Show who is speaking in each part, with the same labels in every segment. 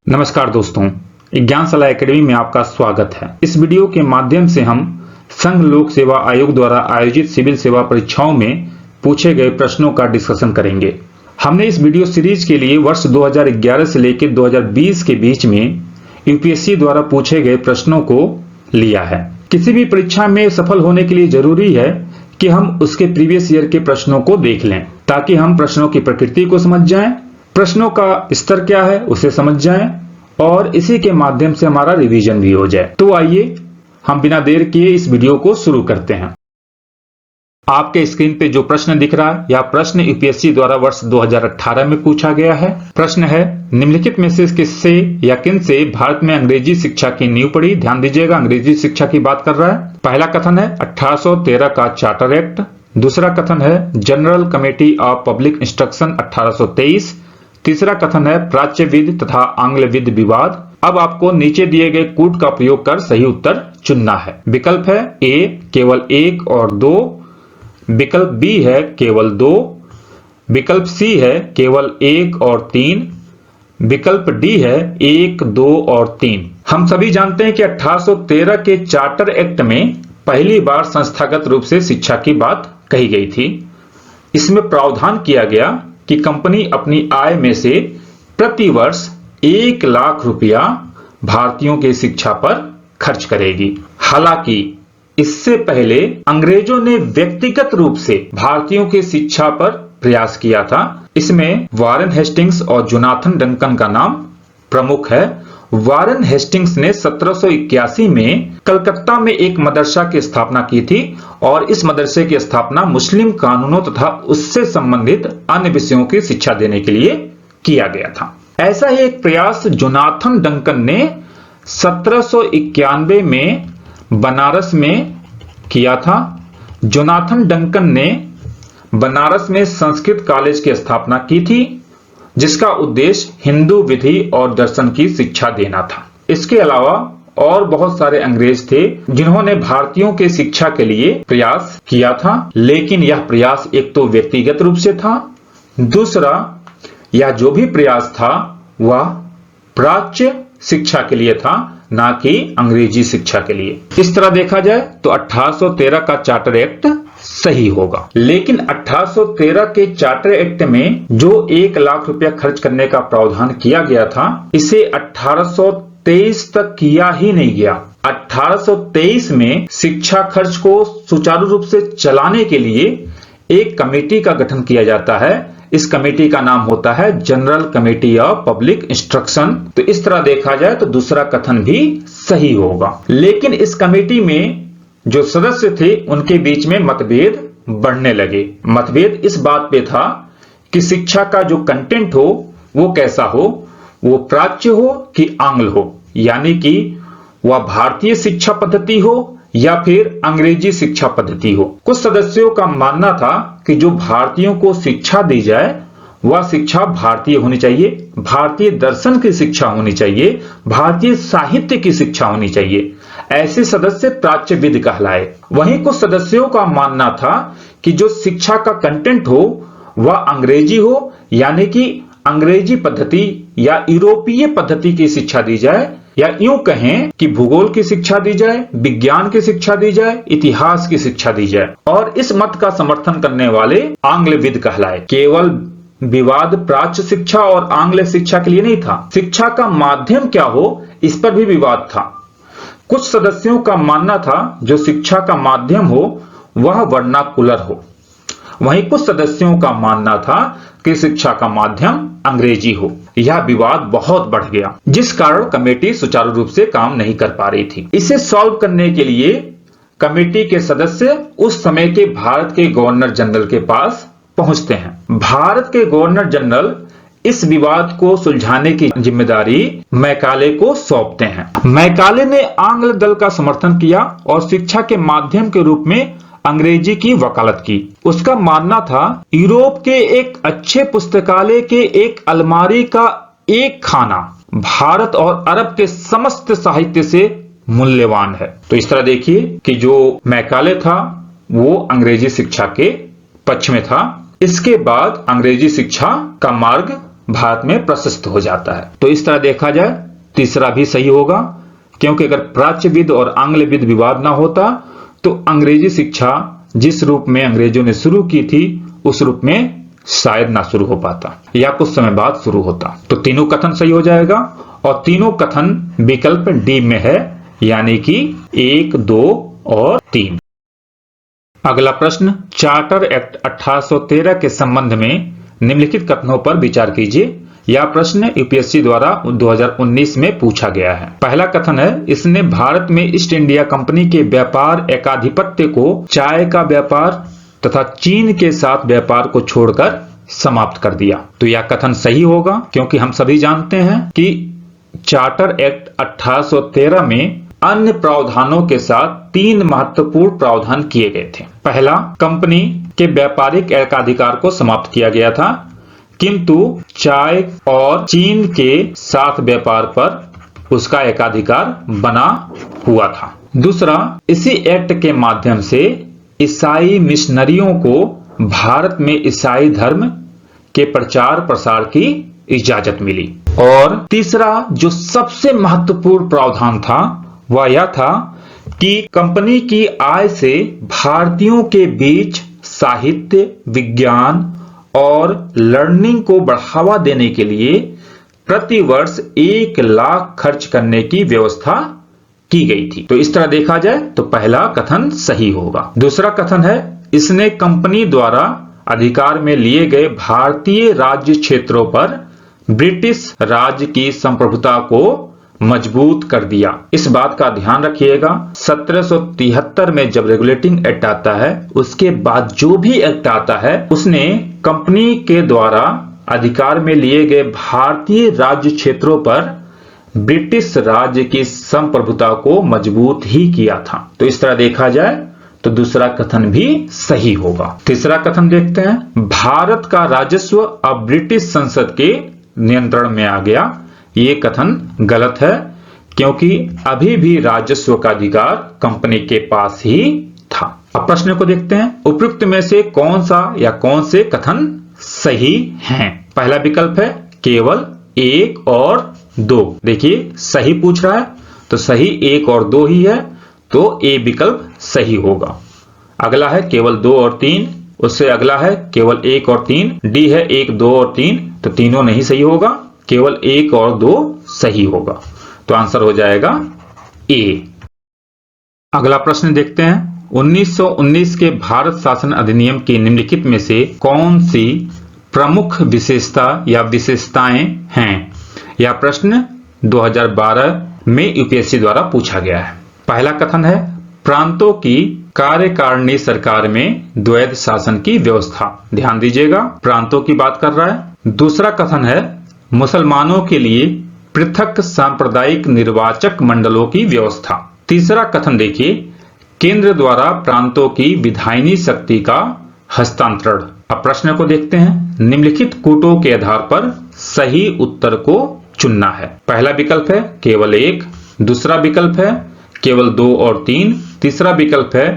Speaker 1: नमस्कार दोस्तों, ज्ञान सलाह एकेडमी में आपका स्वागत है। इस वीडियो के माध्यम से हम संघ लोक सेवा आयोग द्वारा आयोजित सिविल सेवा परीक्षाओं में पूछे गए प्रश्नों का डिस्कशन करेंगे। हमने इस वीडियो सीरीज के लिए वर्ष 2011 से लेकर 2020 के बीच में यूपीएससी द्वारा पूछे गए प्रश्नों को लिया है। किसी भी परीक्षा में सफल होने के लिए जरूरी है कि हम उसके प्रीवियस ईयर के प्रश्नों को देख लें, ताकि हम प्रश्नों की प्रकृति को समझ जाएं, प्रश्नों का स्तर क्या है उसे समझ जाएं और इसी के माध्यम से हमारा रिवीजन भी हो जाए। तो आइए हम बिना देर किए इस वीडियो को शुरू करते हैं। आपके स्क्रीन पे जो प्रश्न दिख रहा है यह प्रश्न यूपीएससी द्वारा वर्ष 2018 में पूछा गया है। प्रश्न है, निम्नलिखित में से किससे या किन से भारत में अंग्रेजी शिक्षा की नींव पड़ी। ध्यान दीजिएगा, अंग्रेजी शिक्षा की बात कर रहा है। पहला कथन है 1813 का चार्टर एक्ट। दूसरा कथन है general committee of public instruction 1823। तीसरा कथन है प्राच्यविद तथा आंग्लविद विवाद। अब आपको नीचे दिए गए कूट का प्रयोग कर सही उत्तर चुनना है। विकल्प है ए केवल 1 और 2, विकल्प बी है केवल 2, विकल्प सी है केवल 1 और 3, विकल्प डी है 1, 2 और 3। हम सभी जानते हैं कि 1813 के चार्टर एक्ट में पहली बार संस्थागत रूप से शिक्षा की बात कही गई थी। इसमें प्रावधान किया गया कि कंपनी अपनी आय में से प्रति वर्ष 1 लाख रुपया भारतीयों के शिक्षा पर खर्च करेगी। हालांकि इससे पहले अंग्रेजों ने व्यक्तिगत रूप से भारतीयों की शिक्षा पर प्रयास किया था। इसमें वारेन हेस्टिंग्स और जोनाथन डंकन का नाम प्रमुख है। वारेन हेस्टिंग्स ने 1781 में कलकत्ता में एक मदरसा की स्थापना की थी और इस मदरसे की स्थापना मुस्लिम कानूनों तथा उससे संबंधित अन्य विषयों की शिक्षा देने के लिए किया गया था। ऐसा ही एक प्रयास जोनाथन डंकन ने 1791 में बनारस में किया था। जोनाथन डंकन ने बनारस में संस्कृत कॉलेज की स्थापना की थी, जिसका उद्देश्य हिंदू विधि और दर्शन की शिक्षा देना था। इसके अलावा और बहुत सारे अंग्रेज थे जिन्होंने भारतीयों के शिक्षा के लिए प्रयास किया था, लेकिन यह प्रयास एक तो व्यक्तिगत रूप से था, दूसरा यह जो भी प्रयास था वह प्राच्य शिक्षा के लिए था, ना कि अंग्रेजी शिक्षा के लिए। इस तरह देखा जाए तो 1813 का चार्टर एक्ट सही होगा। लेकिन 1813 के चार्टर एक्ट में जो 1 लाख रुपया खर्च करने का प्रावधान किया गया था, इसे 1823 तक किया ही नहीं गया। 1823 में शिक्षा खर्च को सुचारू रूप से चलाने के लिए एक कमेटी का गठन किया जाता है। इस कमेटी का नाम होता है general committee of public instruction. तो इस तरह देखा जाए तो दूसरा कथन भी सही होगा। लेकिन इस कमेटी में जो सदस्य थे उनके बीच में मतभेद बढ़ने लगे। मतभेद इस बात पे था कि शिक्षा का जो कंटेंट हो वो कैसा हो, वो प्राच्य हो कि आंग्ल हो, यानी कि वह भारतीय शिक्षा पद्धति हो या फिर अंग्रेजी शिक्षा पद्धति हो। कुछ सदस्यों का मानना था कि जो भारतीयों को शिक्षा दी जाए वह शिक्षा भारतीय होनी चाहिए, भारतीय दर्शन की शिक्षा होनी चाहिए, भारतीय साहित्य की शिक्षा होनी चाहिए। ऐसे सदस्य प्राच्यविद कहलाए। वहीं कुछ सदस्यों का मानना था कि जो शिक्षा का कंटेंट हो वह अंग्रेजी हो, यानी कि अंग्रेजी पद्धति या यूरोपीय पद्धति की शिक्षा दी जाए, या यूं कहें कि भूगोल की शिक्षा दी जाए, विज्ञान की शिक्षा दी जाए, इतिहास की शिक्षा दी जाए। और इस मत का समर्थन करने वाले आंग्लविद कहलाए। केवल विवाद प्राच्य शिक्षा और आंग्ल शिक्षा के लिए नहीं था, शिक्षा का माध्यम क्या हो इस पर भी विवाद था। कुछ सदस्यों का मानना था जो शिक्षा का माध्यम हो वह वर्नाकुलर हो, वहीं कुछ सदस्यों का मानना था कि शिक्षा का माध्यम अंग्रेजी हो। यह विवाद बहुत बढ़ गया, जिस कारण कमेटी सुचारू रूप से काम नहीं कर पा रही थी। इसे सॉल्व करने के लिए कमेटी के सदस्य उस समय के भारत के गवर्नर जनरल के पास पहुंचते हैं। भारत के गवर्नर जनरल इस विवाद को सुलझाने की जिम्मेदारी मैकाले को सौंपते हैं। मैकाले ने आंग्ल दल का समर्थन किया और शिक्षा के माध्यम के रूप में अंग्रेजी की वकालत की। उसका मानना था यूरोप के एक अच्छे पुस्तकालय के एक अलमारी का एक खाना भारत और अरब के समस्त साहित्य से मूल्यवान है। तो इस तरह देखिए कि जो मैकाले था वो अंग्रेजी शिक्षा के पक्ष में था। इसके बाद अंग्रेजी शिक्षा का मार्ग भारत में प्रशस्त हो जाता है। तो इस तरह देखा जाए तीसरा भी सही होगा, क्योंकि अगर प्राच्यविद और आंग्लविद विवाद ना होता तो अंग्रेजी शिक्षा जिस रूप में अंग्रेजों ने शुरू की थी उस रूप में शायद ना शुरू हो पाता या कुछ समय बाद शुरू होता। तो तीनों कथन सही हो जाएगा और तीनों कथन विकल्प डी में है, यानी कि 1, 2 और 3। अगला प्रश्न, चार्टर एक्ट 1813 के संबंध में निम्नलिखित कथनों पर विचार कीजिए। यह प्रश्न यूपीएससी द्वारा 2019 में पूछा गया है। पहला कथन है, इसने भारत में ईस्ट इंडिया कंपनी के व्यापार एकाधिपत्य को चाय का व्यापार तथा चीन के साथ व्यापार को छोड़कर समाप्त कर दिया। तो यह कथन सही होगा, क्योंकि हम सभी जानते हैं कि चार्टर एक्ट 1813 में अन्य प्रावधानों के साथ 3 महत्वपूर्ण प्रावधान किए गए थे। पहला, कंपनी के व्यापारिक एकाधिकार को समाप्त किया गया था, किंतु चाय और चीन के साथ व्यापार पर उसका एकाधिकार बना हुआ था। दूसरा, इसी एक्ट के माध्यम से ईसाई मिशनरियों को भारत में ईसाई धर्म के प्रचार प्रसार की इजाजत मिली। और तीसरा जो सबसे महत्वपूर्ण प्रावधान था वह यह था कि कंपनी की आय से भारतीयों के बीच साहित्य, विज्ञान और लर्निंग को बढ़ावा देने के लिए प्रति वर्ष 1 लाख खर्च करने की व्यवस्था की गई थी। तो इस तरह देखा जाए तो पहला कथन सही होगा। दूसरा कथन है, इसने कंपनी द्वारा अधिकार में लिए गए भारतीय राज्य क्षेत्रों पर ब्रिटिश राज्य की संप्रभुता को मजबूत कर दिया। इस बात का ध्यान रखिएगा, 1773 में जब रेगुलेटिंग एक्ट आता है उसके बाद जो भी एक्ट आता है उसने कंपनी के द्वारा अधिकार में लिए गए भारतीय राज्य क्षेत्रों पर ब्रिटिश राज्य की संप्रभुता को मजबूत ही किया था। तो इस तरह देखा जाए तो दूसरा कथन भी सही होगा। तीसरा कथन देखते हैं, भारत का राजस्व अब ब्रिटिश संसद के नियंत्रण में आ गया। ये कथन गलत है, क्योंकि अभी भी राजस्व का अधिकार कंपनी के पास ही था। अब प्रश्न को देखते हैं, उपयुक्त में से कौन सा या कौन से कथन सही हैं। पहला विकल्प है केवल 1 और 2। देखिए सही पूछ रहा है तो सही 1 और 2 ही है, तो ए विकल्प सही होगा। अगला है केवल 2 और 3, उससे अगला है केवल 1 और 3, डी है 1, 2 और 3, तो तीनों नहीं सही होगा, केवल 1 और 2 सही होगा। तो आंसर हो जाएगा ए। अगला प्रश्न देखते हैं, 1919 के भारत शासन अधिनियम के निम्नलिखित में से कौन सी प्रमुख विशेषता या विशेषताएं हैं। यह प्रश्न 2012 में यूपीएससी द्वारा पूछा गया है। पहला कथन है, प्रांतों की कार्यकारिणी सरकार में द्वैध शासन की व्यवस्था। ध्यान दीजिएगा, प्रांतों की बात कर रहा है। दूसरा कथन है, मुसलमानों के लिए पृथक सांप्रदायिक निर्वाचक मंडलों की व्यवस्था। तीसरा कथन देखिए, केंद्र द्वारा प्रांतों की विधायिनी शक्ति का हस्तांतरण। अब प्रश्न को देखते हैं, निम्नलिखित कूटों के आधार पर सही उत्तर को चुनना है। पहला विकल्प है केवल 1, दूसरा विकल्प है केवल 2 और 3, तीसरा विकल्प है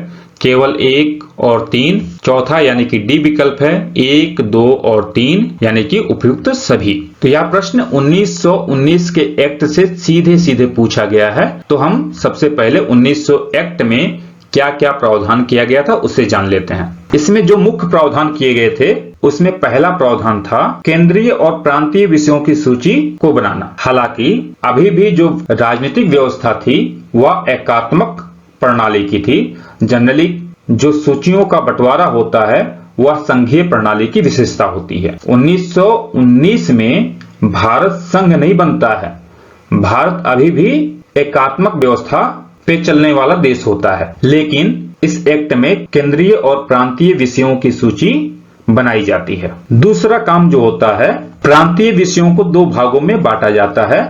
Speaker 1: केवल 1 और 3, चौथा यानी कि डी विकल्प है 1, 2 और 3 यानी कि उपयुक्त सभी। तो यह प्रश्न 1919 के एक्ट से सीधे सीधे पूछा गया है। तो हम सबसे पहले 1900 एक्ट में क्या क्या प्रावधान किया गया था उसे जान लेते हैं। इसमें जो मुख्य प्रावधान किए गए थे उसमें पहला प्रावधान था केंद्रीय और प्रांतीय विषयों की सूची को बनाना। हालांकि अभी भी जो राजनीतिक व्यवस्था थी वह एकात्मक प्रणाली की थी। जनरली जो सूचियों का बंटवारा होता है वह संघीय प्रणाली की विशेषता होती है। 1919 में भारत संघ नहीं बनता है, भारत अभी भी एकात्मक व्यवस्था पे चलने वाला देश होता है, लेकिन इस एक्ट में केंद्रीय और प्रांतीय विषयों की सूची बनाई जाती है। दूसरा काम जो होता है, प्रांतीय विषयों को 2 भागों में बांटा जाता है,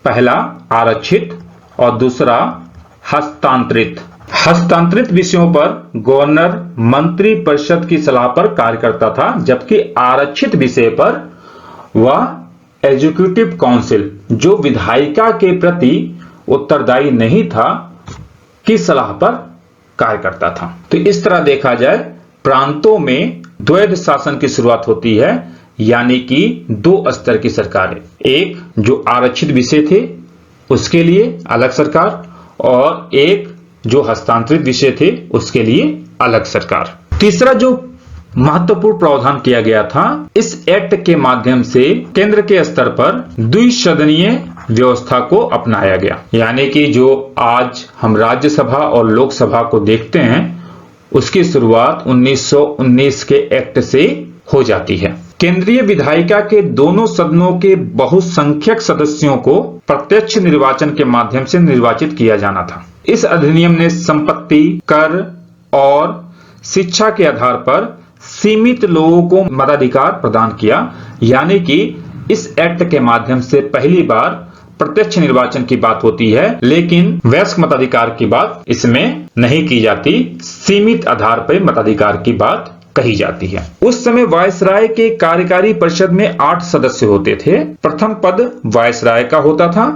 Speaker 1: पहला आरक्षित और दूसरा हस्तांतरित। हस्तांतरित विषयों पर गवर्नर मंत्री परिषद की सलाह पर कार्य करता था, जबकि आरक्षित विषय पर वह एग्जीक्यूटिव काउंसिल जो विधायिका के प्रति उत्तरदायी नहीं था की सलाह पर कार्य करता था। तो इस तरह देखा जाए प्रांतों में द्वैध शासन की शुरुआत होती है, यानी कि 2 स्तर की सरकारें, एक जो आरक्षित विषय थे उसके लिए अलग सरकार और एक जो हस्तांतरित विषय थे उसके लिए अलग सरकार। तीसरा जो महत्वपूर्ण प्रावधान किया गया था, इस एक्ट के माध्यम से केंद्र के स्तर पर द्विसदनीय व्यवस्था को अपनाया गया, यानी कि जो आज हम राज्यसभा और लोकसभा को देखते हैं उसकी शुरुआत 1919 के एक्ट से हो जाती है। केंद्रीय विधायिका के दोनों सदनों के बहुसंख्यक सदस्यों को प्रत्यक्ष निर्वाचन के माध्यम से निर्वाचित किया जाना था। इस अधिनियम ने संपत्ति, कर और शिक्षा के आधार पर सीमित लोगों को मताधिकार प्रदान किया, यानी कि इस एक्ट के माध्यम से पहली बार प्रत्यक्ष निर्वाचन की बात होती है, लेकिन वयस्क मताधिकार की बात इसमें नहीं की जाती, सीमित आधार पर मताधिकार की बात कही जाती है। उस समय वायसराय के कार्यकारी परिषद में 8 सदस्य होते थे। प्रथम पद वायसराय का होता था,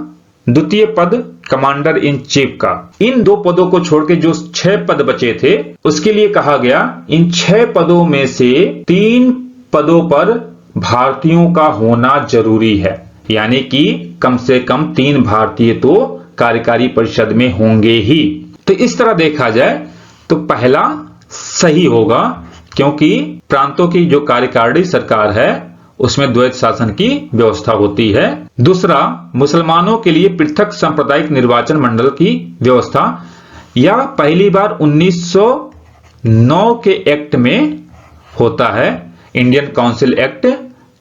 Speaker 1: द्वितीय पद कमांडर इन चीफ का। इन 2 पदों को छोड़ के जो 6 पद बचे थे उसके लिए कहा गया इन 6 पदों में से 3 पदों पर भारतीयों का होना जरूरी है, यानी कि कम से कम 3 भारतीय तो कार्यकारी परिषद में होंगे ही। तो इस तरह देखा जाए तो पहला सही होगा, क्योंकि प्रांतों की जो कार्यकारिणी सरकार है उसमें द्वैत शासन की व्यवस्था होती है। दूसरा, मुसलमानों के लिए पृथक सांप्रदायिक निर्वाचन मंडल की व्यवस्था, यह पहली बार 1909 के एक्ट में होता है। इंडियन काउंसिल एक्ट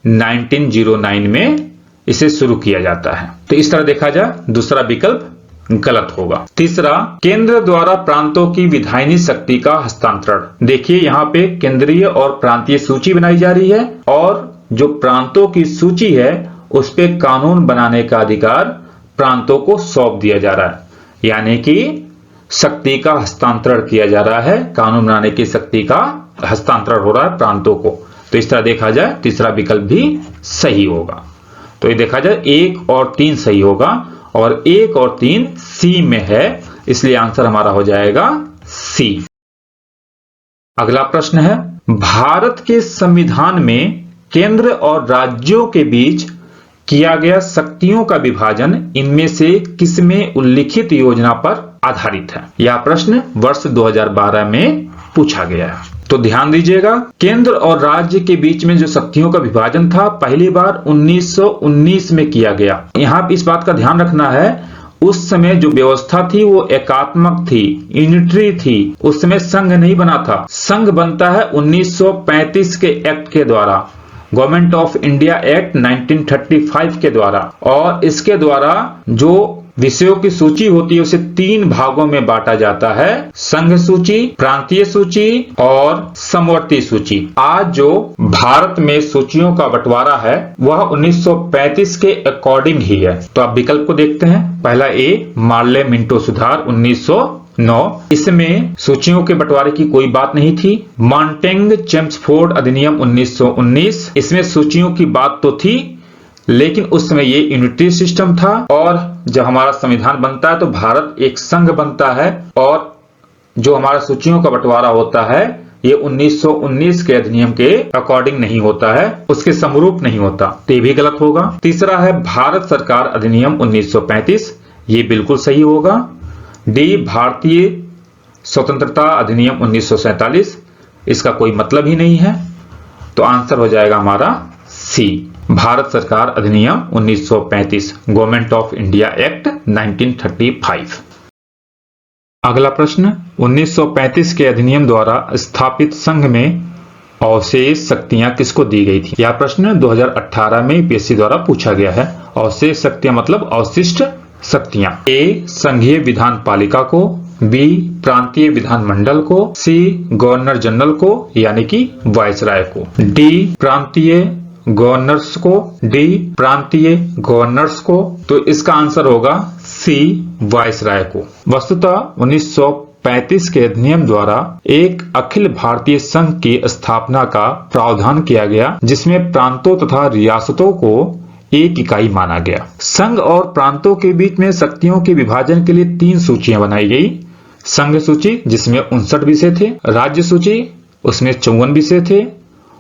Speaker 1: 1909 में इसे शुरू किया जाता है। तो इस तरह देखा जाए दूसरा विकल्प गलत होगा। तीसरा, केंद्र द्वारा प्रांतों की विधायिनी शक्ति का हस्तांतरण। देखिए यहां पे केंद्रीय और प्रांतीय सूची बनाई जा रही है और जो प्रांतों की सूची है उस पे कानून बनाने का अधिकार प्रांतों को सौंप दिया जा रहा है, यानी कि शक्ति का हस्तांतरण किया जा रहा है, कानून बनाने की शक्ति का हस्तांतरण हो रहा है प्रांतों को। तो इस तरह देखा जाए तीसरा विकल्प भी सही होगा। तो ये देखा जाए 1 और 3 सही होगा और 1 और 3 सी में है, इसलिए आंसर हमारा हो जाएगा सी। अगला प्रश्न है, भारत के संविधान में केंद्र और राज्यों के बीच किया गया शक्तियों का विभाजन इनमें से किसमें उल्लिखित योजना पर आधारित है? यह प्रश्न वर्ष 2012 में पूछा गया है। तो ध्यान दीजिएगा, केंद्र और राज्य के बीच में जो शक्तियों का विभाजन था पहली बार 1919 में किया गया। यहाँ इस बात का ध्यान रखना है, उस समय जो व्यवस्था थी वो एकात्मक थी, यूनिटरी थी। उस समय संघ नहीं बना था। संघ बनता है 1935 के एक्ट के द्वारा, गवर्नमेंट ऑफ इंडिया एक्ट 1935 के द्वारा, और इसके द्वारा जो विषयों की सूची होती है उसे 3 भागों में बांटा जाता है, संघ सूची, प्रांतीय सूची और समवर्ती सूची। आज जो भारत में सूचियों का बंटवारा है वह 1935 के अकॉर्डिंग ही है। तो आप विकल्प को देखते हैं। पहला ए, मार्ले मिंटो सुधार 1909, इसमें सूचियों के बंटवारे की कोई बात नहीं थी। मॉन्टेग चेम्सफोर्ड अधिनियम 1919, इसमें सूचियों की बात तो थी लेकिन उस समय ये यूनिटरी सिस्टम था, और जब हमारा संविधान बनता है तो भारत एक संघ बनता है और जो हमारा सूचियों का बंटवारा होता है ये 1919 के अधिनियम के अकॉर्डिंग नहीं होता है, उसके समरूप नहीं होता। तो ये भी गलत होगा। तीसरा है भारत सरकार अधिनियम 1935, ये बिल्कुल सही होगा। डी, भारतीय स्वतंत्रता अधिनियम 1947, इसका कोई मतलब ही नहीं है। तो आंसर हो जाएगा हमारा सी, भारत सरकार अधिनियम 1935, गवर्नमेंट ऑफ इंडिया एक्ट 1935। अगला प्रश्न, 1935 के अधिनियम द्वारा स्थापित संघ में अवशेष शक्तियां किसको दी गई थी? यह प्रश्न 2018 में यूपीएससी द्वारा पूछा गया है। अवशेष शक्तियां मतलब अवशिष्ट शक्तियां। ए, संघीय विधान पालिका को, बी, प्रांतीय विधान मंडल को, सी, गवर्नर जनरल को यानी कि वायसराय को, डी, प्रांतीय गवर्नर्स को, डी, प्रांतीय गवर्नर्स को। तो इसका आंसर होगा सी, वायसराय को। वस्तुतः 1935 के अधिनियम द्वारा एक अखिल भारतीय संघ की स्थापना का प्रावधान किया गया, जिसमें प्रांतों तथा रियासतों को एक इकाई माना गया। संघ और प्रांतों के बीच में शक्तियों के विभाजन के लिए 3 सूचियां बनाई गई। संघ सूची जिसमें 59 विषय थे, राज्य सूची उसमें 54 विषय थे,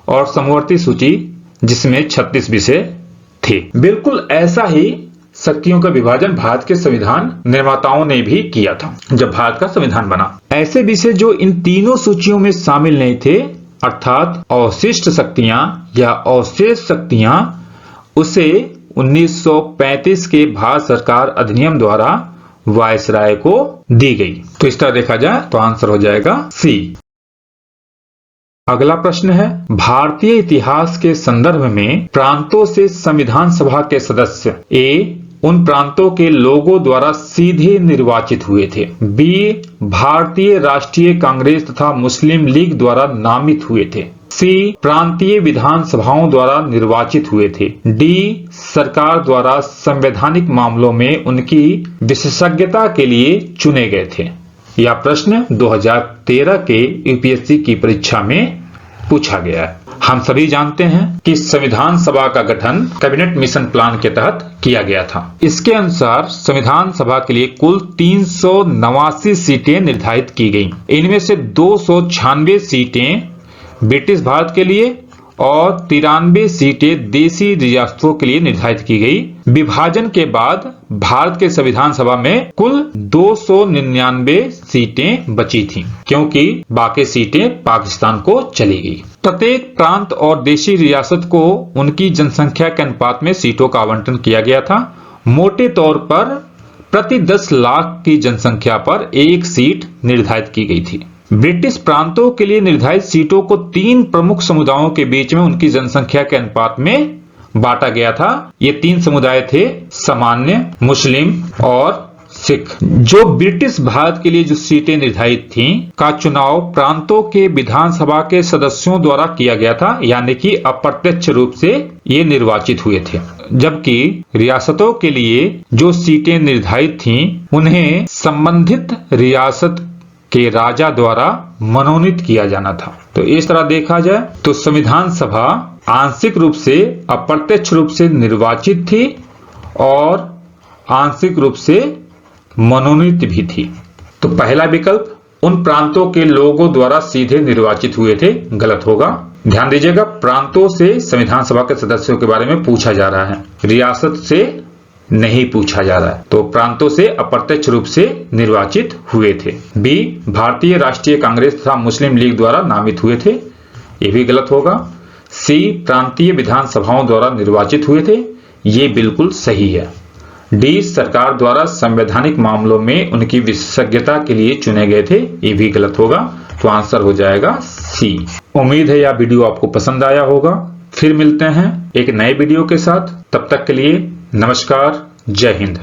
Speaker 1: और समवर्ती सूची जिसमें 36 विषय थे। बिल्कुल ऐसा ही शक्तियों का विभाजन भारत के संविधान निर्माताओं ने भी किया था जब भारत का संविधान बना। ऐसे विषय जो इन तीनों सूचियों में शामिल नहीं थे, अर्थात अवशिष्ट शक्तियां या अवशेष शक्तियां, उसे 1935 के भारत सरकार अधिनियम द्वारा वायसराय को दी गई। तो इस तरह देखा जाए तो आंसर हो जाएगा सी। अगला प्रश्न है, भारतीय इतिहास के संदर्भ में प्रांतों से संविधान सभा के सदस्य ए उन प्रांतों के लोगों द्वारा सीधे निर्वाचित हुए थे, बी भारतीय राष्ट्रीय कांग्रेस तथा मुस्लिम लीग द्वारा नामित हुए थे, सी प्रांतीय विधान सभाओं द्वारा निर्वाचित हुए थे, डी सरकार द्वारा संवैधानिक मामलों में उनकी विशेषज्ञता के लिए चुने गए थे। यह प्रश्न 2013 के यूपीएससी की परीक्षा में पूछा गया है। हम सभी जानते हैं कि संविधान सभा का गठन कैबिनेट मिशन प्लान के तहत किया गया था। इसके अनुसार संविधान सभा के लिए कुल 389 सीटें निर्धारित की गईं। इनमें से 296 सीटें ब्रिटिश भारत के लिए और 93 सीटें देशी रियासतों के लिए निर्धारित की गई। विभाजन के बाद भारत के संविधान सभा में कुल 299 सीटें बची थीं, क्योंकि बाकी सीटें पाकिस्तान को चली गई। प्रत्येक प्रांत और देशी रियासत को उनकी जनसंख्या के अनुपात में सीटों का आवंटन किया गया था। मोटे तौर पर प्रति 10 लाख की जनसंख्या पर एक सीट निर्धारित की गई थी। ब्रिटिश प्रांतों के लिए निर्धारित सीटों को 3 प्रमुख समुदायों के बीच में उनकी जनसंख्या के अनुपात में बांटा गया था। ये 3 समुदाय थे, सामान्य, मुस्लिम और सिख। जो ब्रिटिश भारत के लिए जो सीटें निर्धारित थीं का चुनाव प्रांतों के विधानसभा के सदस्यों द्वारा किया गया था, यानी कि अप्रत्यक्ष रूप से ये निर्वाचित हुए थे। जबकि रियासतों के लिए जो सीटें निर्धारित थीं उन्हें संबंधित रियासत के राजा द्वारा मनोनीत किया जाना था। तो इस तरह देखा जाए तो संविधान सभा आंशिक रूप से अप्रत्यक्ष रूप से निर्वाचित थी और आंशिक रूप से मनोनीत भी थी। तो पहला विकल्प उन प्रांतों के लोगों द्वारा सीधे निर्वाचित हुए थे गलत होगा। ध्यान दीजिएगा, प्रांतों से संविधान सभा के सदस्यों के बारे में पूछा जा रहा है, रियासत से नहीं पूछा जा रहा है। तो प्रांतों से अप्रत्यक्ष रूप से निर्वाचित हुए थे। बी भारतीय राष्ट्रीय कांग्रेस तथा मुस्लिम लीग द्वारा नामित हुए थे, ये भी गलत होगा। सी प्रांतीय विधान सभाओं द्वारा निर्वाचित हुए थे, ये बिल्कुल सही है। डी सरकार द्वारा संवैधानिक मामलों में उनकी विशेषज्ञता के लिए चुने गए थे, ये भी गलत होगा। तो आंसर हो जाएगा सी। उम्मीद है यह वीडियो आपको पसंद आया होगा। फिर मिलते हैं एक नए वीडियो के साथ, तब तक के लिए नमस्कार, जय हिंद।